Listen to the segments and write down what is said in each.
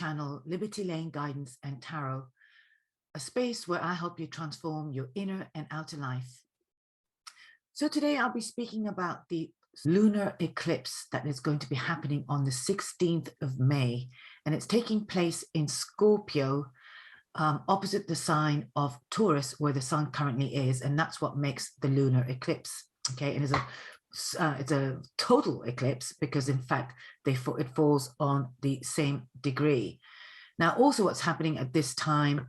channel Liberty Lane Guidance and Tarot, a space where I help you transform your inner and outer life. So today I'll be speaking about the lunar eclipse that is going to be happening on the 16th of May, and it's taking place in Scorpio, opposite the sign of Taurus, where the sun currently is, and that's what makes the lunar eclipse. Okay, and it's a total eclipse because in fact it falls on the same degree. Now, also what's happening at this time,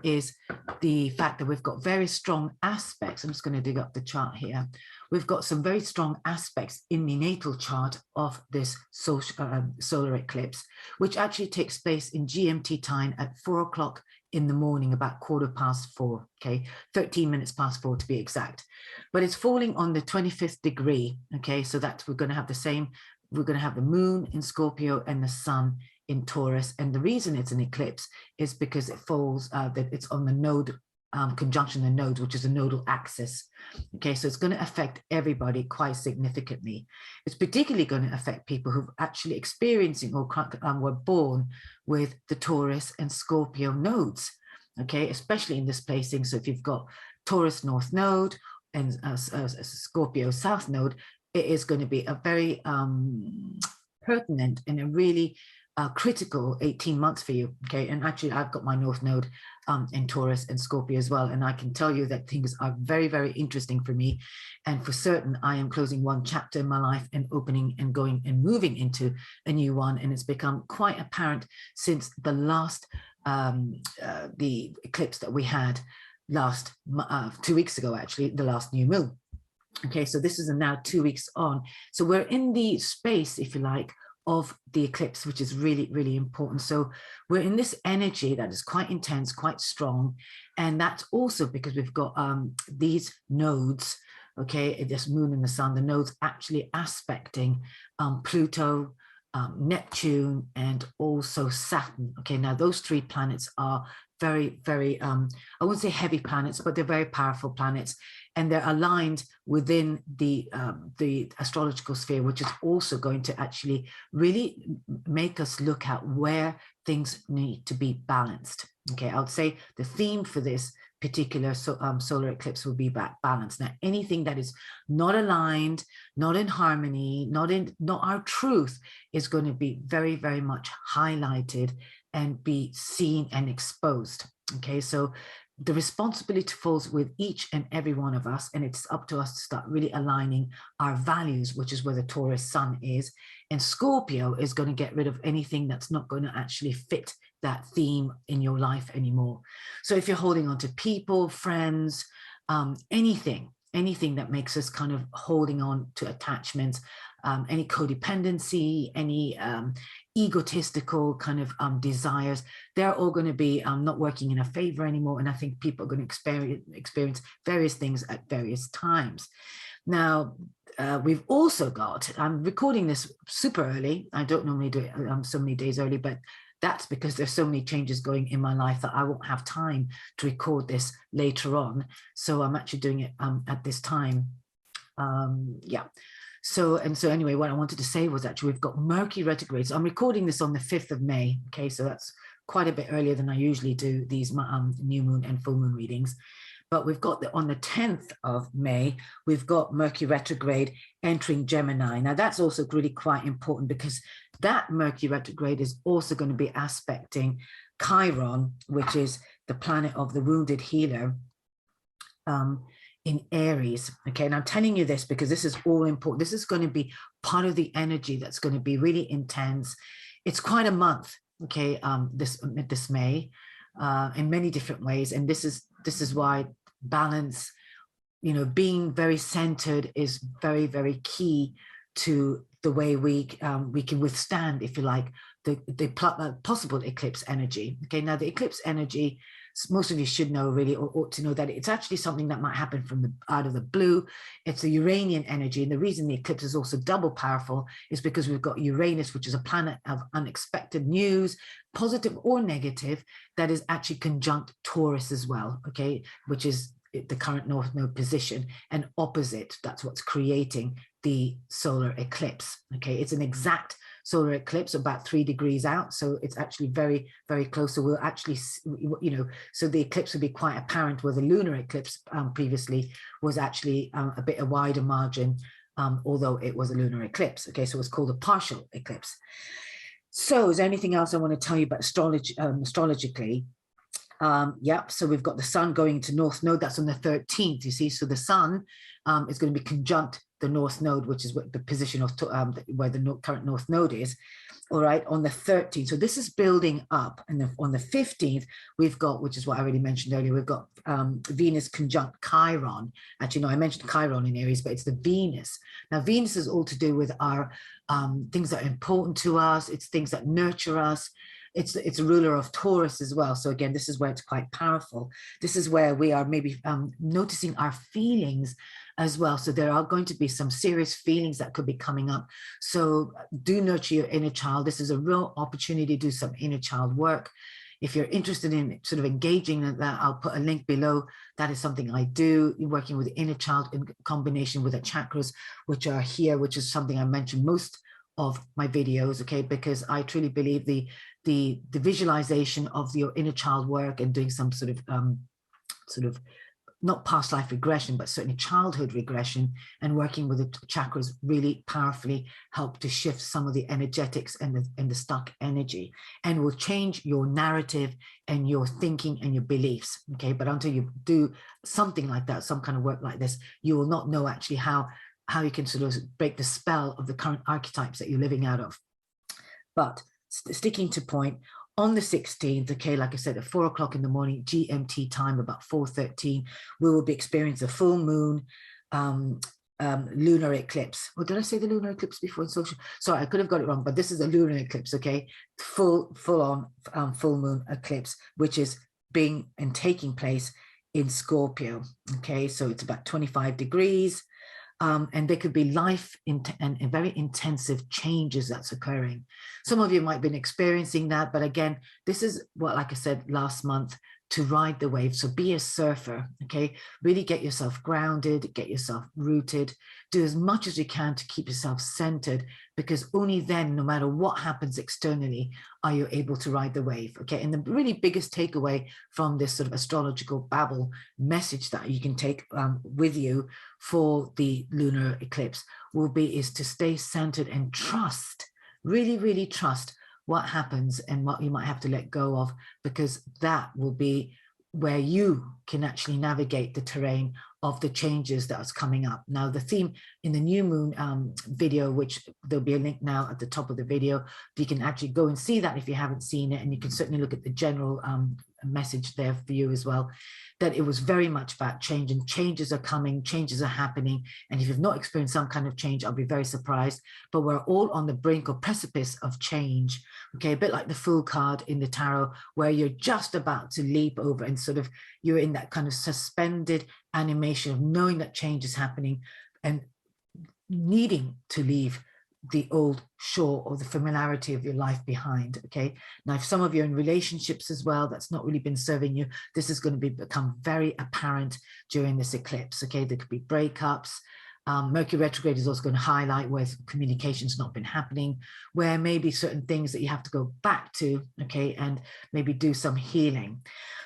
is the fact that we've got very strong aspects. I'm just going to dig up the chart here. We've got some very strong aspects in the natal chart of this solar eclipse, which actually takes place in GMT time at 4 o'clock in the morning, about 4:15, okay, 13 minutes past 4 to be exact. But it's falling on the 25th degree, okay, so that we're going to have the same, we're going to have the moon in Scorpio and the sun in Taurus. And the reason it's an eclipse is because it falls, that it's on the node, conjunction the nodes, which is a nodal axis. Okay, so it's going to affect everybody quite significantly. It's particularly going to affect people who've actually experiencing or were born with the Taurus and Scorpio nodes. Okay, especially in this placing. So if you've got Taurus North Node and Scorpio South Node, it is going to be a very pertinent and a really critical 18 months for you. Okay, and actually I've got my North Node in Taurus and Scorpio as well, and I can tell you that things are very, very interesting for me, and for certain I am closing one chapter in my life and opening and going and moving into a new one. And it's become quite apparent since the last the eclipse that we had last 2 weeks ago, actually, the last new moon. Okay, so this is now 2 weeks on, so we're in the space, if you like, of the eclipse, which is really, really important. So we're in this energy that is quite intense, quite strong. And that's also because we've got these nodes, okay, this moon and the sun, the nodes actually aspecting Pluto, Neptune, and also Saturn. Okay, now those three planets are very, very, I wouldn't say heavy planets, but they're very powerful planets. And they're aligned within the astrological sphere, which is also going to actually really make us look at where things need to be balanced. Okay, I would say the theme for this particular solar eclipse will be balance. Now, anything that is not aligned, not in harmony, not our truth, is going to be very, very much highlighted and be seen and exposed. Okay, so the responsibility falls with each and every one of us, and it's up to us to start really aligning our values, which is where the Taurus sun is. And Scorpio is going to get rid of anything that's not going to actually fit that theme in your life anymore. So if you're holding on to people, friends, anything that makes us kind of holding on to attachments, any codependency, any egotistical kind of desires, they're all going to be not working in our favor anymore. And I think people are going to experience various things at various times. Now, we've also got, I'm recording this super early. I don't normally do it so many days early, but that's because there's so many changes going in my life that I won't have time to record this later on. So I'm actually doing it at this time. Yeah. So anyway, what I wanted to say was actually we've got Mercury retrograde. So I'm recording this on the 5th of May. Okay, so that's quite a bit earlier than I usually do these new moon and full moon readings. But we've got on the 10th of May, we've got Mercury retrograde entering Gemini. Now that's also really quite important because that Mercury retrograde is also going to be aspecting Chiron, which is the planet of the wounded healer, in Aries. Okay, and I'm telling you this because this is all important. This is going to be part of the energy that's going to be really intense. It's quite a month, okay, this May, in many different ways. And this is why balance, you know, being very centered is very, very key to the way we can withstand, if you like, the possible eclipse energy. Okay, now the eclipse energy, most of you should know really, or ought to know, that it's actually something that might happen from out of the blue. It's a Uranian energy, and the reason the eclipse is also double powerful is because we've got Uranus, which is a planet of unexpected news, positive or negative, that is actually conjunct Taurus as well, okay, which is the current North Node position, and opposite, that's what's creating the solar eclipse. Okay, it's an exact solar eclipse about 3 degrees out. So it's actually very, very close. So we'll actually, so the eclipse will be quite apparent, where the lunar eclipse previously was actually a bit a wider margin, although it was a lunar eclipse. Okay, so it was called a partial eclipse. So is there anything else I want to tell you about astrology, astrologically? Yep, so we've got the sun going to North Node. That's on the 13th, you see. So the sun is going to be conjunct the North Node, which is what the position of where the current North Node is, all right, on the 13th. So this is building up. And on the 15th, we've got, which is what I already mentioned earlier, we've got Venus conjunct Chiron. Actually, no, I mentioned Chiron in Aries, but it's the Venus. Now, Venus is all to do with our things that are important to us. It's things that nurture us. It's a ruler of Taurus as well. So again, this is where it's quite powerful. This is where we are maybe noticing our feelings as well. So there are going to be some serious feelings that could be coming up. So do nurture your inner child. This is a real opportunity to do some inner child work. If you're interested in sort of engaging in that, I'll put a link below. That is something I do, working with the inner child in combination with the chakras, which are here, which is something I mentioned most of my videos, okay, because I truly believe the visualization of your inner child work and doing some sort of not past life regression, but certainly childhood regression, and working with the chakras really powerfully help to shift some of the energetics and the stuck energy, and will change your narrative and your thinking and your beliefs, okay? But until you do something like that, some kind of work like this, you will not know actually how you can sort of break the spell of the current archetypes that you're living out of. But sticking to point, on the 16th, okay, like I said, at 4 o'clock in the morning, GMT time, about 4:13, we will be experiencing a full moon lunar eclipse. Or did I say the lunar eclipse before in social? Sorry, I could have got it wrong, but this is a lunar eclipse, okay? Full on full moon eclipse, which is being and taking place in Scorpio, okay? So it's about 25 degrees. And there could be life and very intensive changes that's occurring. Some of you might have been experiencing that, but again, this is what, like I said last month, to ride the wave. So be a surfer, okay? Really get yourself grounded, get yourself rooted, do as much as you can to keep yourself centered, because only then, no matter what happens externally, are you able to ride the wave, okay? And the really biggest takeaway from this sort of astrological babble message that you can take with you for the lunar eclipse is to stay centered and trust, really, really trust what happens and what you might have to let go of, because that will be where you can actually navigate the terrain of the changes that's coming up. Now, the theme in the new moon video, which there'll be a link now at the top of the video, you can actually go and see that if you haven't seen it, and you can certainly look at the general message there for you as well, that it was very much about change, and changes are coming, changes are happening. And if you've not experienced some kind of change, I'll be very surprised, but we're all on the brink or precipice of change, okay? A bit like the Fool card in the tarot, where you're just about to leap over and sort of, you're in that kind of suspended animation of knowing that change is happening and needing to leave the old shore or the familiarity of your life behind, okay? Now, if some of you are in relationships as well, that's not really been serving you, this is going to become very apparent during this eclipse, okay? There could be breakups. Mercury retrograde is also going to highlight where communication's not been happening, where maybe certain things that you have to go back to, okay, and maybe do some healing.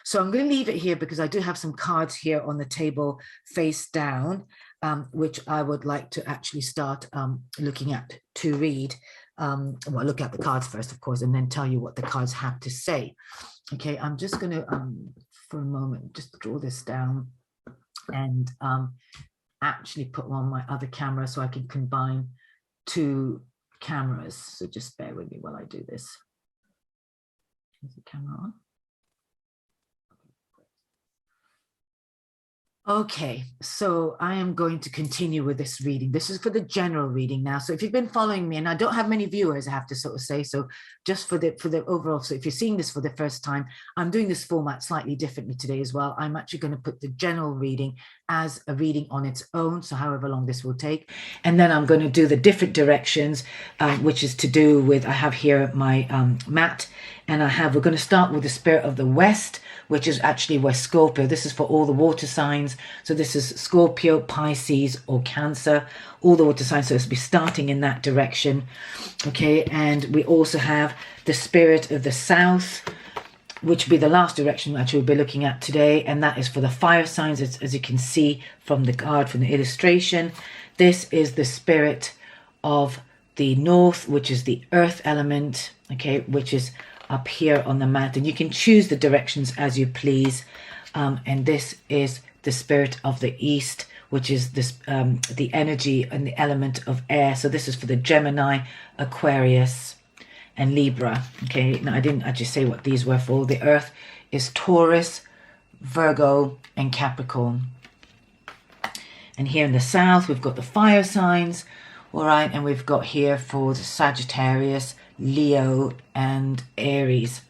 So I'm going to leave it here because I do have some cards here on the table face down, which I would like to actually start looking at to read. Well, look at the cards first, of course, and then tell you what the cards have to say. Okay, I'm just going to, for a moment, just draw this down and actually put on my other camera so I can combine two cameras. So just bear with me while I do this. Is the camera on? Okay, so I am going to continue with this reading. This is for the general reading now. So if you've been following me, and I don't have many viewers, I have to sort of say, so just for the overall, so if you're seeing this for the first time, I'm doing this format slightly differently today as well. I'm actually going to put the general reading as a reading on its own, so however long this will take. And then I'm going to do the different directions, which is to do with, I have here my mat, And we're going to start with the spirit of the West, which is actually West Scorpio. This is for all the water signs. So this is Scorpio, Pisces, or Cancer, all the water signs. So it's be starting in that direction. Okay, and we also have the spirit of the South, which will be the last direction actually we'll be looking at today, and that is for the fire signs, as you can see from the card, from the illustration. This is the spirit of the North, which is the earth element, okay, which is up here on the mat, and you can choose the directions as you please. And this is the spirit of the East, which is this the energy and the element of air. So this is for the Gemini, Aquarius, and Libra. Okay, now I didn't actually say what these were for. The earth is Taurus, Virgo, and Capricorn. And here in the South, we've got the fire signs, all right, and we've got here for the Sagittarius, Leo, and Aries.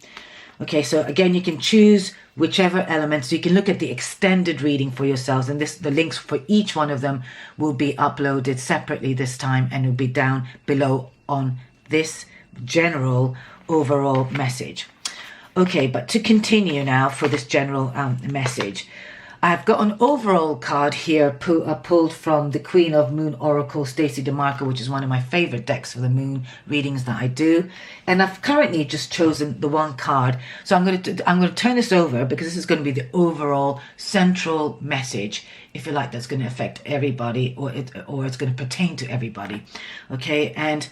Okay, so again, you can choose whichever elements. So you can look at the extended reading for yourselves, and the links for each one of them will be uploaded separately this time, and it'll be down below on this general overall message. Okay, but to continue now for this general message, I've got an overall card here pulled from the Queen of Moon Oracle, Stacey DeMarco, which is one of my favorite decks for the moon readings that I do. And I've currently just chosen the one card. So I'm going to turn this over, because this is going to be the overall central message, if you like, that's going to affect everybody, or it's going to pertain to everybody. Okay, and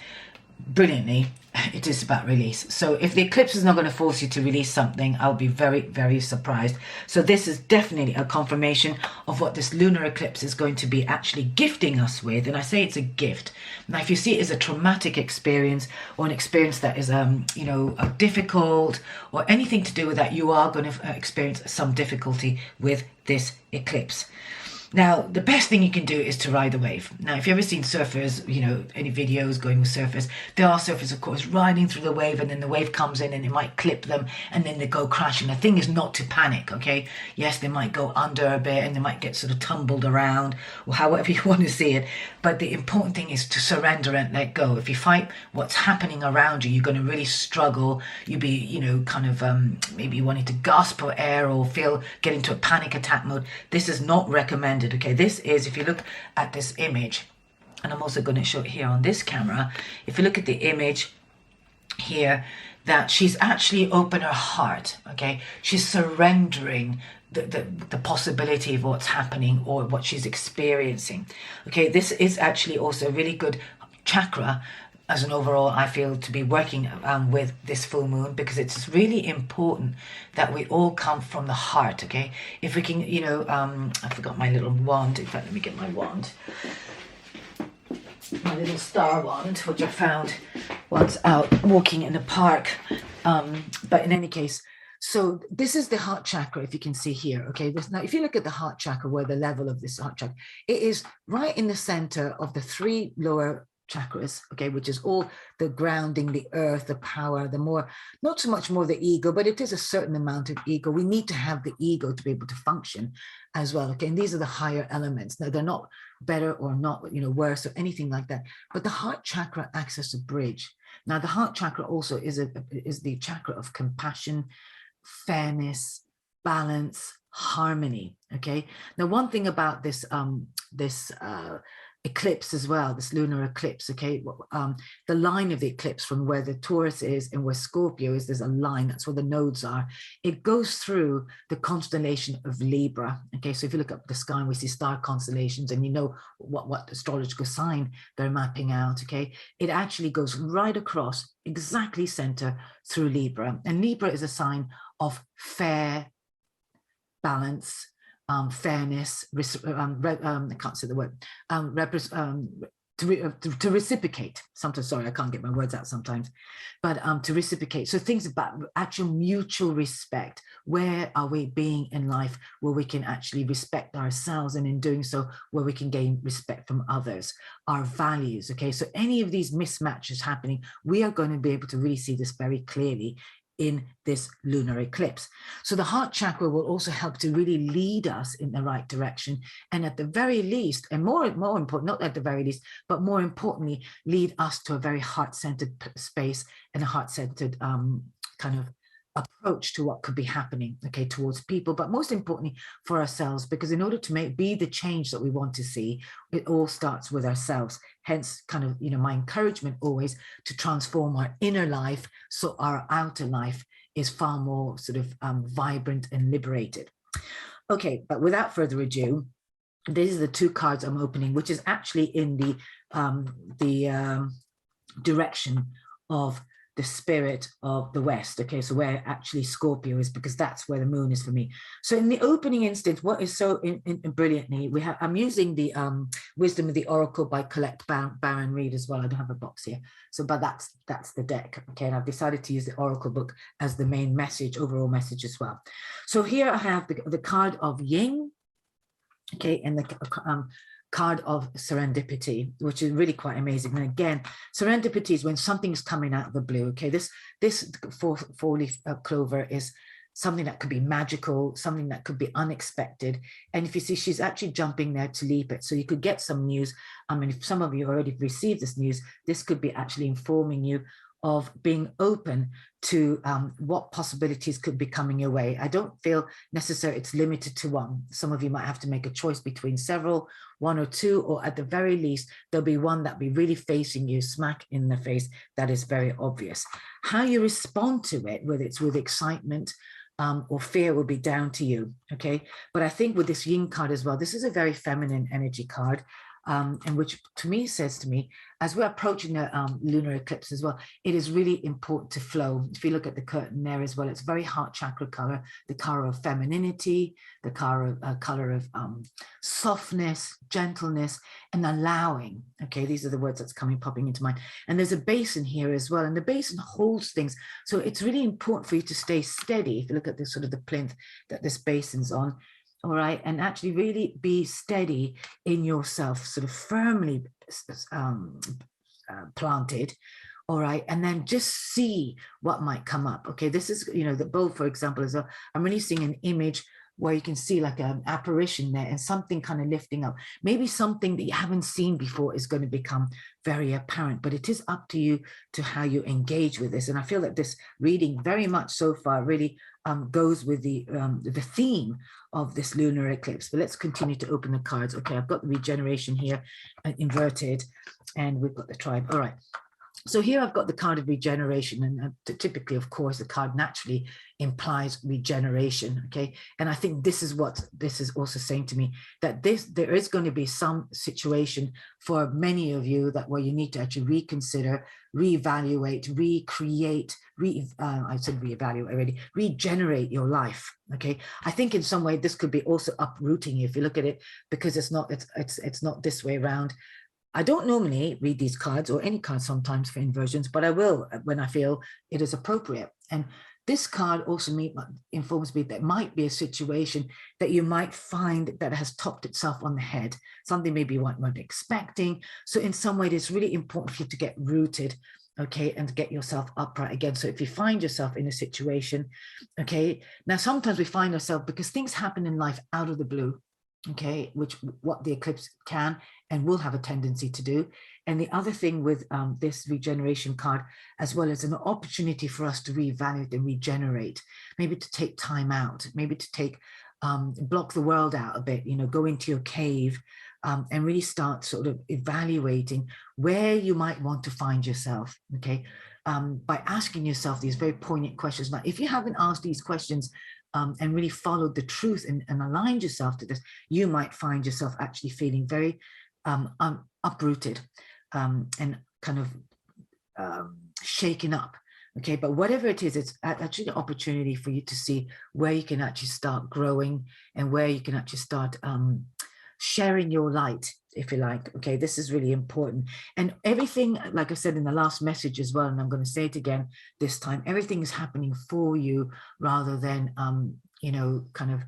brilliantly, it is about release. So if the eclipse is not going to force you to release something, I'll be very, very surprised. So this is definitely a confirmation of what this lunar eclipse is going to be actually gifting us with. And I say it's a gift. Now, if you see it as a traumatic experience, or an experience that is, difficult, or anything to do with that, you are going to experience some difficulty with this eclipse. Now, the best thing you can do is to ride the wave. Now, if you've ever seen surfers, any videos going with surfers, there are surfers, of course, riding through the wave, and then the wave comes in and it might clip them, and then they go crashing. The thing is not to panic, okay? Yes, they might go under a bit, and they might get sort of tumbled around, or however you want to see it. But the important thing is to surrender and let go. If you fight what's happening around you, you're going to really struggle. You'll be, maybe wanting to gasp for air, or get into a panic attack mode. This is not recommended. Okay, this is, if you look at this image, and I'm also going to show it here on this camera, if you look at the image here, that she's actually opened her heart, okay? She's surrendering the possibility of what's happening or what she's experiencing. Okay, this is actually also a really good chakra as an overall, I feel, to be working with this full moon, because it's really important that we all come from the heart, okay? If we can, I forgot my little wand. In fact, let me get my wand. My little star wand, which I found once out walking in the park. But in any case, so this is the heart chakra, if you can see here, okay? Now, if you look at the heart chakra, where the level of this heart chakra, it is right in the center of the three lower chakras, okay, which is all the grounding, the earth, the power, the more, not so much more the ego, but it is a certain amount of ego. We need to have the ego to be able to function as well, okay? And these are the higher elements. Now, they're not better or not, worse or anything like that, but the heart chakra acts as a bridge. Now, the heart chakra also is the chakra of compassion, fairness, balance, harmony, okay? Now, one thing about this eclipse as well, this lunar eclipse, okay, the line of the eclipse from where the Taurus is and where Scorpio is, there's a line, that's where the nodes are. It goes through the constellation of Libra, okay? So if you look up the sky and we see star constellations, and you know what astrological sign they're mapping out, okay? It actually goes right across, exactly center through Libra. And Libra is a sign of fair, balance, fairness, I can't say the word, to reciprocate. Sometimes, sorry, I can't get my words out sometimes, but to reciprocate. So things about actual mutual respect. Where are we being in life where we can actually respect ourselves, and in doing so, where we can gain respect from others, our values, okay? So any of these mismatches happening, we are going to be able to really see this very clearly in this lunar eclipse. So the heart chakra will also help to really lead us in the right direction, and at the very least, and more important, not at the very least, but more importantly, lead us to a very heart-centered space and a heart-centered kind of approach to what could be happening, okay, towards people, but most importantly for ourselves, because in order to be the change that we want to see, it all starts with ourselves. Hence kind of, you know, my encouragement always to transform our inner life so our outer life is far more sort of vibrant and liberated. Okay, but without further ado, these are the two cards I'm opening, which is actually in the direction of the spirit of the West. Okay, so where actually Scorpio is, because that's where the moon is for me. So in the opening instance, what is so brilliantly, I'm using the Wisdom of the Oracle by Colette Baron Reed as well. I don't have a box here, so but that's the deck. Okay, and I've decided to use the Oracle book as the main message, overall message as well. So here I have the card of Yin, okay, and the card of serendipity, which is really quite amazing. And again, serendipity is when something's coming out of the blue. Okay, this four-leaf clover is something that could be magical, something that could be unexpected. And if you see, she's actually jumping there to leap it. So you could get some news. I mean, if some of you already received this news, this could be actually informing you of being open to what possibilities could be coming your way. I don't feel necessarily it's limited to one. Some of you might have to make a choice between several, one or two, or at the very least, there'll be one that be really facing you smack in the face that is very obvious. How you respond to it, whether it's with excitement or fear, will be down to you, okay? But I think with this Yin card as well, this is a very feminine energy card. And which to me says to me, as we're approaching the lunar eclipse as well, it is really important to flow. If you look at the curtain there as well, it's very heart chakra color, the color of femininity, the color of softness, gentleness, and allowing. Okay, these are the words that's popping into mind. And there's a basin here as well, and the basin holds things. So it's really important for you to stay steady. If you look at this sort of the plinth that this basin's on, all right, and actually really be steady in yourself, sort of firmly planted, all right, and then just see what might come up. Okay, this is, you know, the bowl, for example, is I'm really seeing an image where you can see like an apparition there and something kind of lifting up. Maybe something that you haven't seen before is going to become very apparent, but it is up to you to how you engage with this. And I feel that this reading very much so far really goes with the theme of this lunar eclipse. But let's continue to open the cards. Okay, I've got the regeneration here inverted, and we've got the tribe. All right. So here I've got the card of regeneration, and typically, of course, the card naturally implies regeneration, okay? And I think this is what this is also saying to me, that there is going to be some situation for many of you that where you need to actually reconsider, reevaluate, recreate, I said reevaluate already, regenerate your life, okay? I think in some way this could be also uprooting you if you look at it, because it's not this way around. I don't normally read these cards or any cards sometimes for inversions, but I will when I feel it is appropriate. And this card also informs me that might be a situation that you might find that has topped itself on the head, something maybe you weren't expecting. So in some way, it's really important for you to get rooted, okay, and to get yourself upright again. So if you find yourself in a situation, okay, now sometimes we find ourselves because things happen in life out of the blue, okay, what the eclipse can and will have a tendency to do. And the other thing with this regeneration card, as well as an opportunity for us to reevaluate and regenerate, maybe to take time out, maybe to take, block the world out a bit, you know, go into your cave and really start sort of evaluating where you might want to find yourself, okay, by asking yourself these very poignant questions. Now, if you haven't asked these questions, and really followed the truth and aligned yourself to this, you might find yourself actually feeling very uprooted and kind of shaken up. Okay, but whatever it is, it's actually an opportunity for you to see where you can actually start growing and where you can actually start sharing your light, if you like. Okay, this is really important. And everything, like I said in the last message as well, and I'm going to say it again this time, everything is happening for you rather than, you know, kind of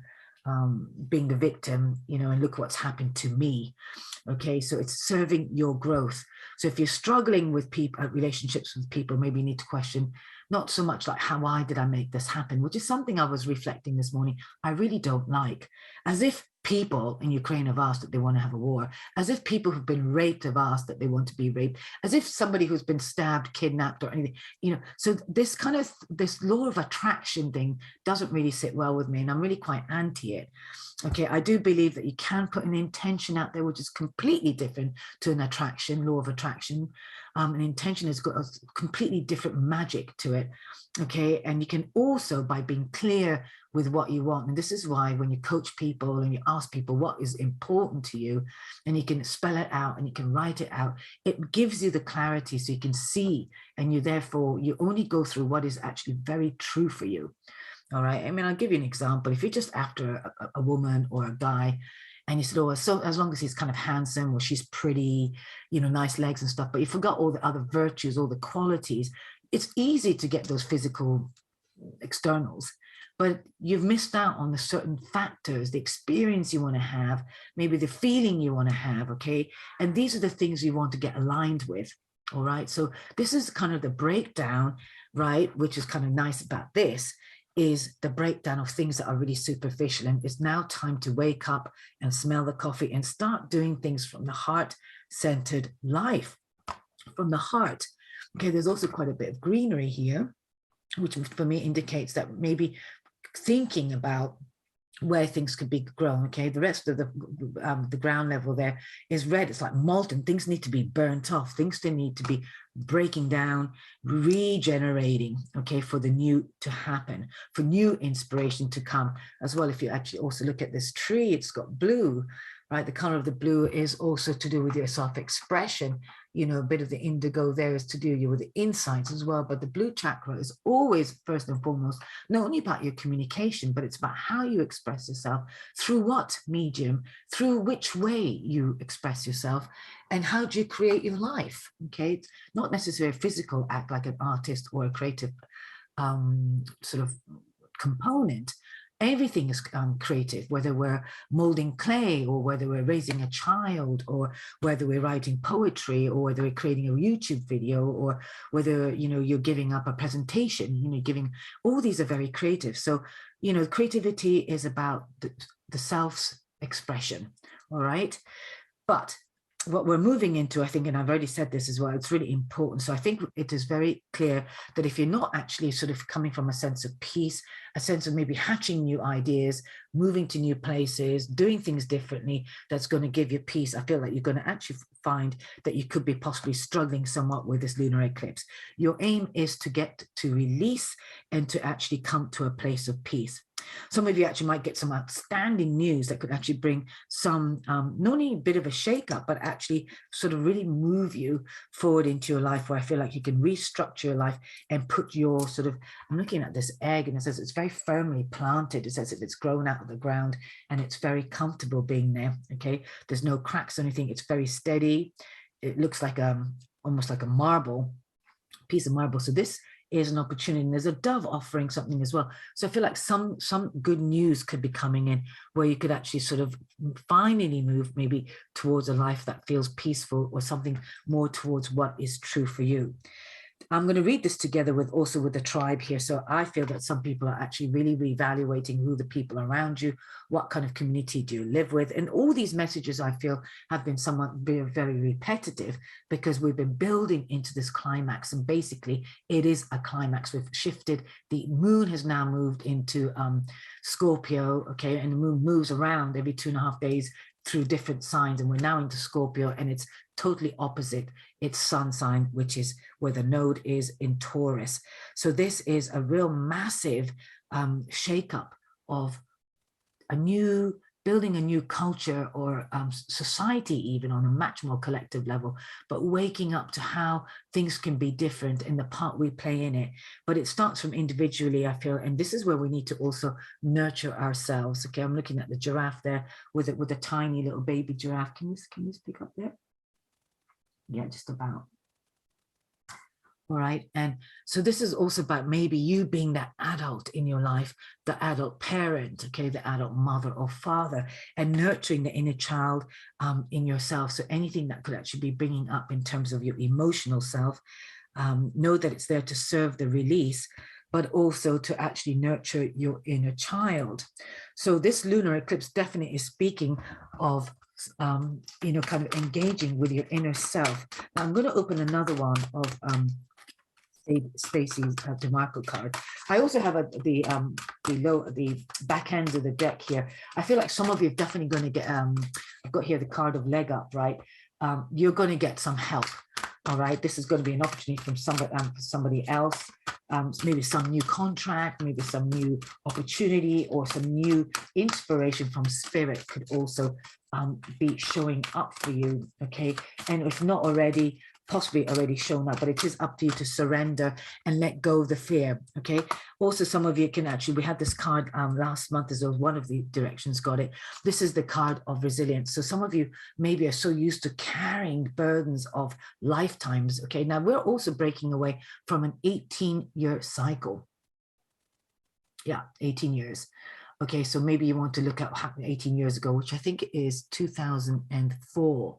being the victim, you know, and look what's happened to me. Okay, so it's serving your growth. So if you're struggling with people, relationships with people, maybe you need to question not so much like why did I make this happen, which is something I was reflecting this morning. I really don't like, as if people in Ukraine have asked that they want to have a war, as if people who've been raped have asked that they want to be raped, as if somebody who's been stabbed, kidnapped or anything, you know. So this kind of, this law of attraction thing doesn't really sit well with me, and I'm really quite anti it. Okay, I do believe that you can put an intention out there which is completely different to an attraction, law of attraction. An intention has got a completely different magic to it. Okay, and you can also, by being clear with what you want, and this is why when you coach people and you ask people what is important to you, and you can spell it out and you can write it out, it gives you the clarity so you can see, and you therefore, you only go through what is actually very true for you. All right. I mean, I'll give you an example. If you're just after a woman or a guy, and you said, oh, so as long as he's kind of handsome or she's pretty, you know, nice legs and stuff, but you forgot all the other virtues, all the qualities, it's easy to get those physical externals, but you've missed out on the certain factors, the experience you want to have, maybe the feeling you want to have. Okay. And these are the things you want to get aligned with. All right. So this is kind of the breakdown, right? Which is kind of nice about this, is the breakdown of things that are really superficial. And it's now time to wake up and smell the coffee and start doing things from the heart-centered life, from the heart. Okay, there's also quite a bit of greenery here, which for me indicates that maybe thinking about where things could be grown. Okay, the rest of the ground level there is red. It's like molten. Things need to be burnt off. Things they need to be breaking down, regenerating, okay, for the new to happen, for new inspiration to come as well. If you actually also look at this tree, it's got blue, right? The color of the blue is also to do with your self-expression. You know, a bit of the indigo there is to do with the insights as well. But the blue chakra is always first and foremost, not only about your communication, but it's about how you express yourself, through what medium, through which way you express yourself, and how do you create your life. Okay, it's not necessarily a physical act like an artist or a creative sort of component. Everything is creative, whether we're molding clay or whether we're raising a child or whether we're writing poetry or whether we're creating a YouTube video or whether, you know, you're giving up a presentation, you know, giving, all these are very creative. So, you know, creativity is about the self's expression. All right. But what we're moving into, I think, and I've already said this as well, it's really important. So I think it is very clear that if you're not actually sort of coming from a sense of peace, a sense of maybe hatching new ideas, moving to new places, doing things differently, that's going to give you peace, I feel like you're going to actually find that you could be possibly struggling somewhat with this lunar eclipse. Your aim is to get to release and to actually come to a place of peace. Some of you actually might get some outstanding news that could actually bring some, not only a bit of a shake-up, but actually sort of really move you forward into your life, where I feel like you can restructure your life and put your sort of, I'm looking at this egg and it says it's very firmly planted. It says if it's grown out of the ground and it's very comfortable being there. Okay, there's no cracks or anything. It's very steady. It looks like almost like a marble, piece of marble. So this is an opportunity, and there's a dove offering something as well. So I feel like some good news could be coming in, where you could actually sort of finally move maybe towards a life that feels peaceful, or something more towards what is true for you. I'm going to read this together with the tribe here. So I feel that some people are actually really reevaluating who the people around you, what kind of community do you live with? And all these messages, I feel, have been somewhat very repetitive, because we've been building into this climax. And basically it is a climax. We've shifted. The moon has now moved into Scorpio. Okay. And the moon moves around every 2.5 days through different signs, and we're now into Scorpio, and it's totally opposite its sun sign, which is where the node is in Taurus. So this is a real massive shake-up of building a new culture, or society, even on a much more collective level, but waking up to how things can be different and the part we play in it. But it starts from individually, I feel, and this is where we need to also nurture ourselves. Okay, I'm looking at the giraffe there with a tiny little baby giraffe. Can you speak up there? Yeah, just about. All right. And so this is also about maybe you being that adult in your life, the adult parent, okay, the adult mother or father, and nurturing the inner child in yourself. So anything that could actually be bringing up in terms of your emotional self, know that it's there to serve the release. but also to actually nurture your inner child. So this lunar eclipse definitely is speaking of you know, kind of engaging with your inner self. Now I'm going to open another one of Stacey's DeMarco card. I also have the back end of the deck here. I feel like some of you are definitely going to get I've got here the card of leg up, right? You're going to get some help. All right, this is going to be an opportunity from somebody else, maybe some new contract, maybe some new opportunity, or some new inspiration from spirit could also be showing up for you. Okay, and if not already, possibly already shown up, but it is up to you to surrender and let go of the fear. Okay, also some of you can actually, we had this card last month as well, one of the directions got it. This is the card of resilience. So some of you maybe are so used to carrying burdens of lifetimes. Okay, now we're also breaking away from an 18-year cycle. Yeah, 18 years. Okay, so maybe you want to look at what happened 18 years ago, which I think is 2004.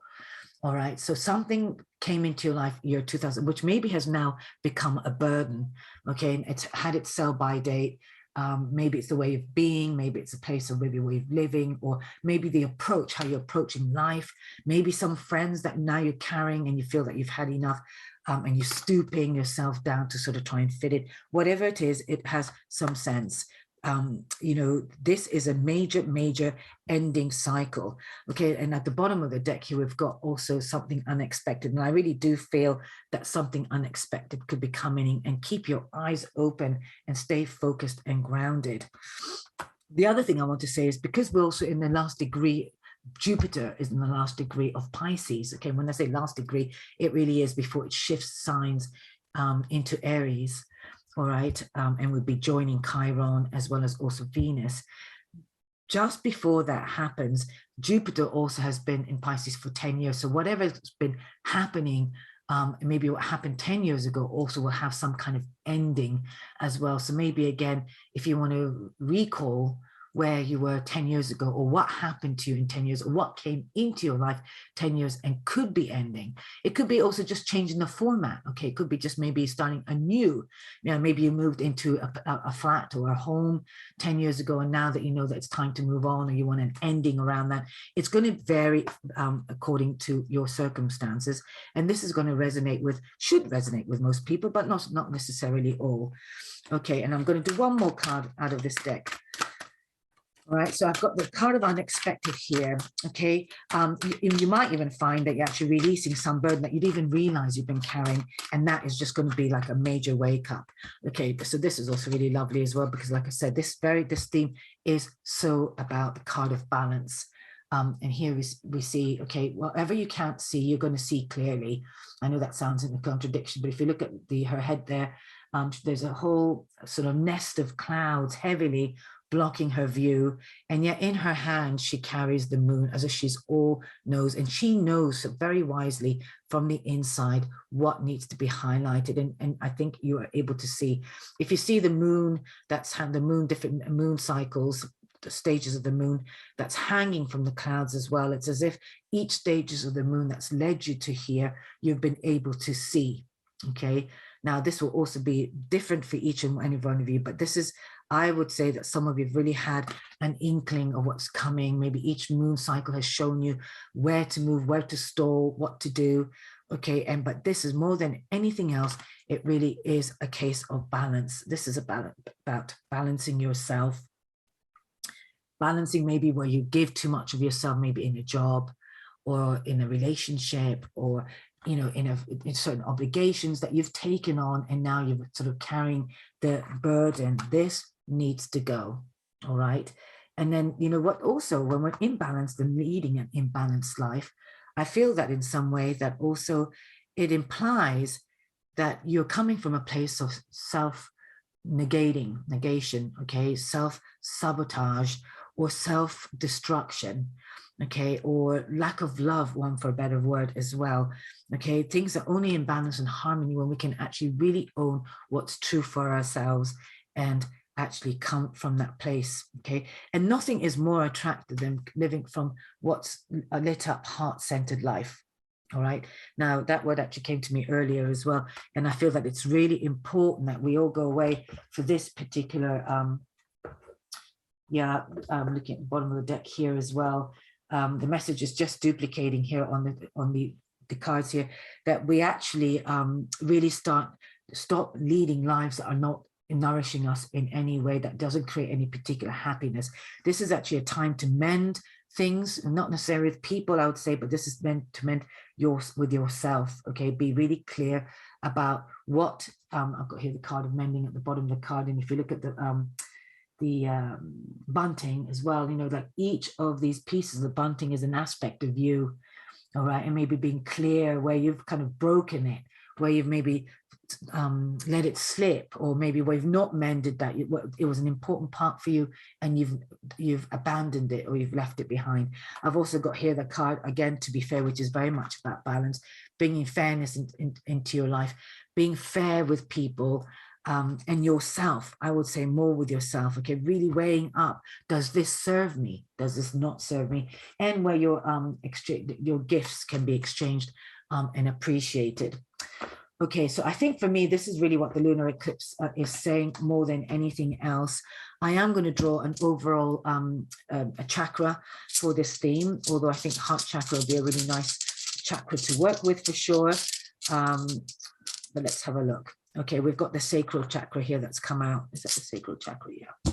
All right, so something came into your life year 2000, which maybe has now become a burden. Okay, and it's had its sell-by date. Maybe it's the way of being, maybe it's a place of maybe way of living, or maybe the approach, how you're approaching life. Maybe some friends that now you're carrying and you feel that you've had enough, and you're stooping yourself down to sort of try and fit it. Whatever it is, it has some sense. You know, this is a major ending cycle. Okay, and at the bottom of the deck here, we've got also something unexpected. And I really do feel that something unexpected could be coming in, and keep your eyes open and stay focused and grounded. The other thing I want to say is, because we're also in the last degree, Jupiter is in the last degree of Pisces. Okay, when I say last degree, it really is before it shifts signs into Aries. All right, and we'll be joining Chiron as well as also Venus. Just before that happens, Jupiter also has been in Pisces for 10 years. So whatever's been happening, maybe what happened 10 years ago also will have some kind of ending as well. So maybe again, if you want to recall where you were 10 years ago, or what happened to you in 10 years, or what came into your life 10 years and could be ending. It could be also just changing the format. Okay, it could be just maybe starting anew. You know, maybe you moved into a flat or a home 10 years ago, and now that you know that it's time to move on, or you want an ending around that, it's going to vary according to your circumstances. And this is going to should resonate with most people, but not necessarily all. Okay, and I'm going to do one more card out of this deck. All right, so I've got the card of unexpected here. Okay, you might even find that you're actually releasing some burden that you'd even realize you've been carrying, and that is just going to be like a major wake up. Okay, so this is also really lovely as well, because like I said, this theme is so about the card of balance. And here we see, okay, whatever you can't see, you're going to see clearly. I know that sounds in a contradiction, but if you look at her head there, there's a whole sort of nest of clouds heavily blocking her view, and yet in her hand she carries the moon, as if she's all knows, and she knows very wisely from the inside what needs to be highlighted. And I think you are able to see, if you see the moon, that's how the moon, different moon cycles, the stages of the moon that's hanging from the clouds as well. It's as if each stages of the moon that's led you to here, you've been able to see. Okay, now this will also be different for each and any one of you, but this is, I would say that some of you have really had an inkling of what's coming. Maybe each moon cycle has shown you where to move, where to stall, what to do. Okay, but this is more than anything else, it really is a case of balance. This is about balancing yourself, balancing maybe where you give too much of yourself, maybe in a job or in a relationship, or you know, in certain obligations that you've taken on, and now you're sort of carrying the burden. This needs to go. All right. And then, you know what, also when we're imbalanced and leading an imbalanced life, I feel that in some way that also it implies that you're coming from a place of negation, okay, self-sabotage or self-destruction, okay, or lack of love, one for a better word as well. Okay, things are only in balance and harmony when we can actually really own what's true for ourselves and actually come from that place. Okay, and nothing is more attractive than living from what's a lit up, heart-centered life. All right. Now that word actually came to me earlier as well. And I feel that it's really important that we all go away for this particular, I'm looking at the bottom of the deck here as well. The message is just duplicating here on the cards here, that we actually really stop leading lives that are not nourishing us in any way, that doesn't create any particular happiness. This is actually a time to mend things, not necessarily with people, I would say, but this is meant to mend with yourself. Okay, be really clear about what I've got here the card of mending at the bottom of the card, and if you look at the bunting as well, you know, that each of these pieces of the bunting is an aspect of you. All right, and maybe being clear where you've kind of broken it, where you've maybe let it slip, or maybe where you've not mended that. It was an important part for you, and you've abandoned it, or you've left it behind. I've also got here the card again, to be fair, which is very much about balance, bringing fairness into your life, being fair with people. And yourself, I would say more with yourself, okay, really weighing up, does this serve me, does this not serve me, and where your gifts can be exchanged and appreciated. Okay, so I think for me, this is really what the lunar eclipse is saying more than anything else. I am going to draw an overall a chakra for this theme, although I think heart chakra will be a really nice chakra to work with for sure. But let's have a look. Okay, we've got the sacral chakra here that's come out. Is that the sacral chakra? Yeah.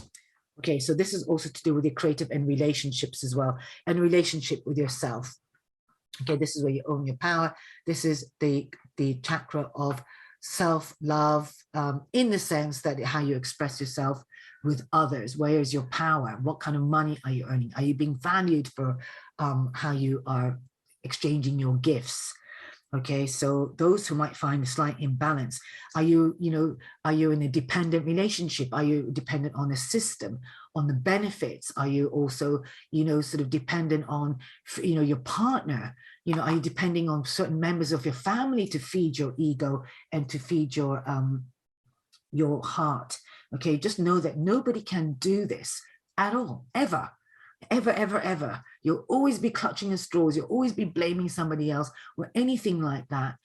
Okay, so this is also to do with your creative and relationships as well, and relationship with yourself. Okay, this is where you own your power. This is the chakra of self-love, in the sense that how you express yourself with others. Where is your power? What kind of money are you earning? Are you being valued for how you are exchanging your gifts? Okay, so those who might find a slight imbalance, are you in a dependent relationship? Are you dependent on a system, on the benefits? Are you also, sort of dependent on, your partner? Are you depending on certain members of your family to feed your ego and to feed your heart? Okay, just know that nobody can do this at all, ever. Ever, ever, ever. You'll always be clutching at straws. You'll always be blaming somebody else or anything like that,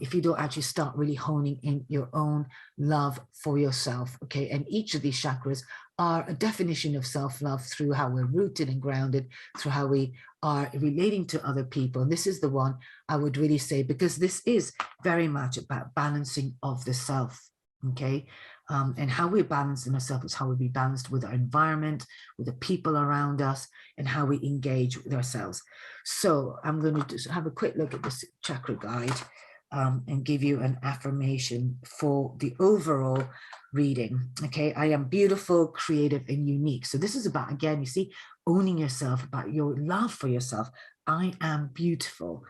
if you don't actually start really honing in your own love for yourself. Okay, and each of these chakras are a definition of self-love through how we're rooted and grounded, through how we are relating to other people. And this is the one I would really say, because this is very much about balancing of the self. Okay, and how we're balancing ourselves is how we be balanced with our environment, with the people around us, and how we engage with ourselves. So I'm going to just have a quick look at this chakra guide and give you an affirmation for the overall reading. Okay, I am beautiful, creative, and unique. So this is about, again, you see, owning yourself, about your love for yourself. I am beautiful,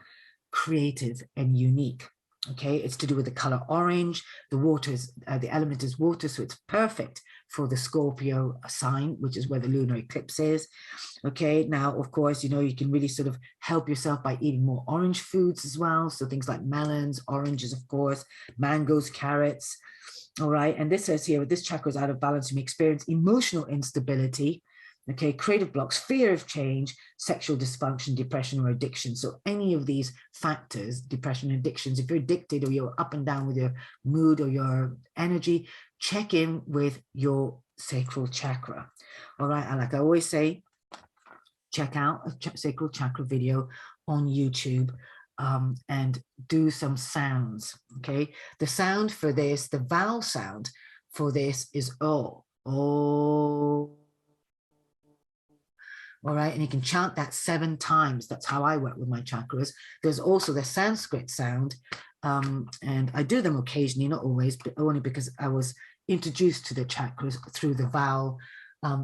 creative, and unique. Okay, it's to do with the color orange. The water is, the element is water, so it's perfect for the Scorpio sign, which is where the lunar eclipse is. Okay, now, of course, you can really sort of help yourself by eating more orange foods as well. So things like melons, oranges, of course, mangoes, carrots. All right, and this says here, with this chakra is out of balance, you may experience emotional instability. Okay, creative blocks, fear of change, sexual dysfunction, depression, or addiction. So any of these factors, depression, addictions, if you're addicted or you're up and down with your mood or your energy, check in with your sacral chakra. All right, and like I always say, check out a sacral chakra video on YouTube and do some sounds. Okay, the sound for this, the vowel sound for this is O. Oh. All right, and you can chant that 7 times. That's how I work with my chakras. There's also the Sanskrit sound, and I do them occasionally, not always, but only because I was introduced to the chakras through the vowel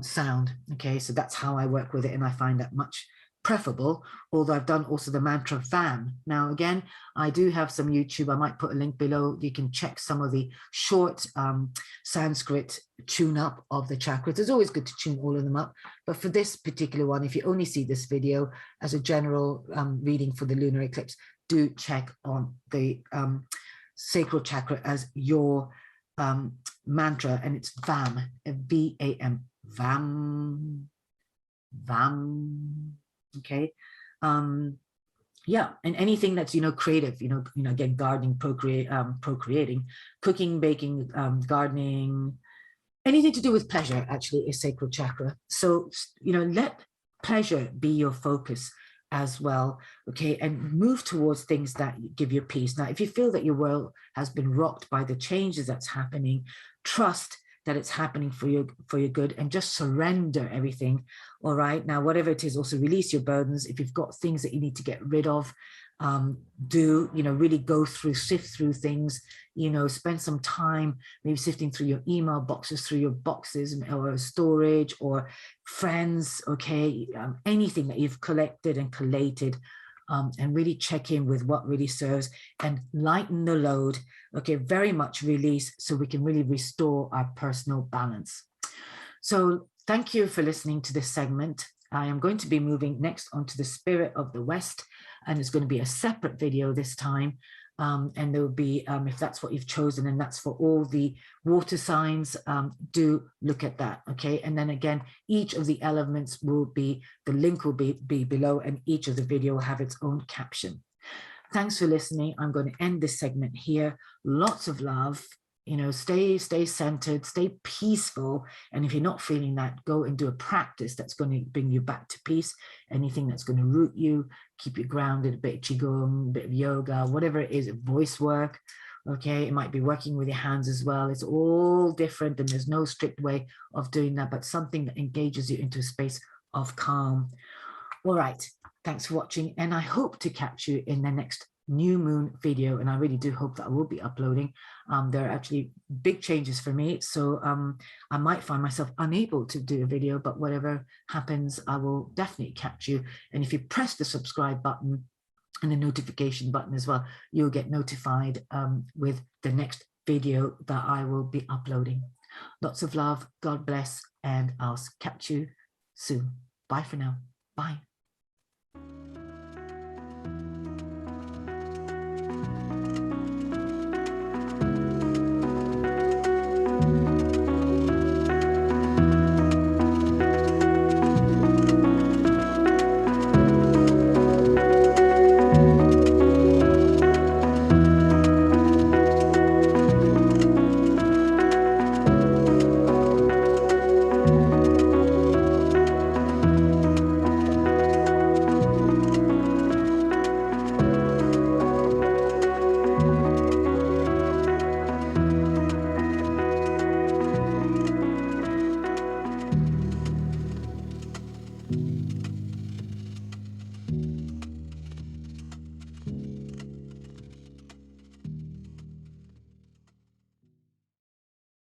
sound. Okay, so that's how I work with it, and I find that much preferable, although I've done also the mantra VAM. Now, again, I do have some YouTube. I might put a link below. You can check some of the short Sanskrit tune-up of the chakras. It's always good to tune all of them up. But for this particular one, if you only see this video as a general reading for the lunar eclipse, do check on the sacral chakra as your mantra, and it's VAM, V-A-M, VAM, VAM. Okay, yeah, and anything that's, creative, again, gardening, procreating, cooking, baking, gardening, anything to do with pleasure actually is sacral chakra. So, let pleasure be your focus as well, okay, and move towards things that give you peace. Now, if you feel that your world has been rocked by the changes that's happening, trust that it's happening for your good, and just surrender everything. All right, now whatever it is, also release your burdens. If you've got things that you need to get rid of, really go through, sift through things, spend some time maybe sifting through your email boxes, through your boxes, or storage, or friends, okay, anything that you've collected and collated, and really check in with what really serves, and lighten the load, okay, very much release, so we can really restore our personal balance. So thank you for listening to this segment. I am going to be moving next onto the Spirit of the West, and it's going to be a separate video this time. And there will be, if that's what you've chosen, and that's for all the water signs, do look at that, okay? And then again, each of the elements will be, the link will be below, and each of the video will have its own caption. Thanks for listening. I'm going to end this segment here. Lots of love. Stay centered, stay peaceful. And if you're not feeling that, go and do a practice that's going to bring you back to peace. Anything that's going to root you, keep you grounded, a bit of qigong, a bit of yoga, whatever it is, voice work. Okay, it might be working with your hands as well. It's all different, and there's no strict way of doing that, but something that engages you into a space of calm. All right, thanks for watching, and I hope to catch you in the next new moon video, and I really do hope that I will be uploading. There are actually big changes for me, so I might find myself unable to do a video, but whatever happens, I will definitely catch you. And if you press the subscribe button and the notification button as well, you'll get notified with the next video that I will be uploading. Lots of love, God bless, and I'll catch you soon. Bye for now. Bye.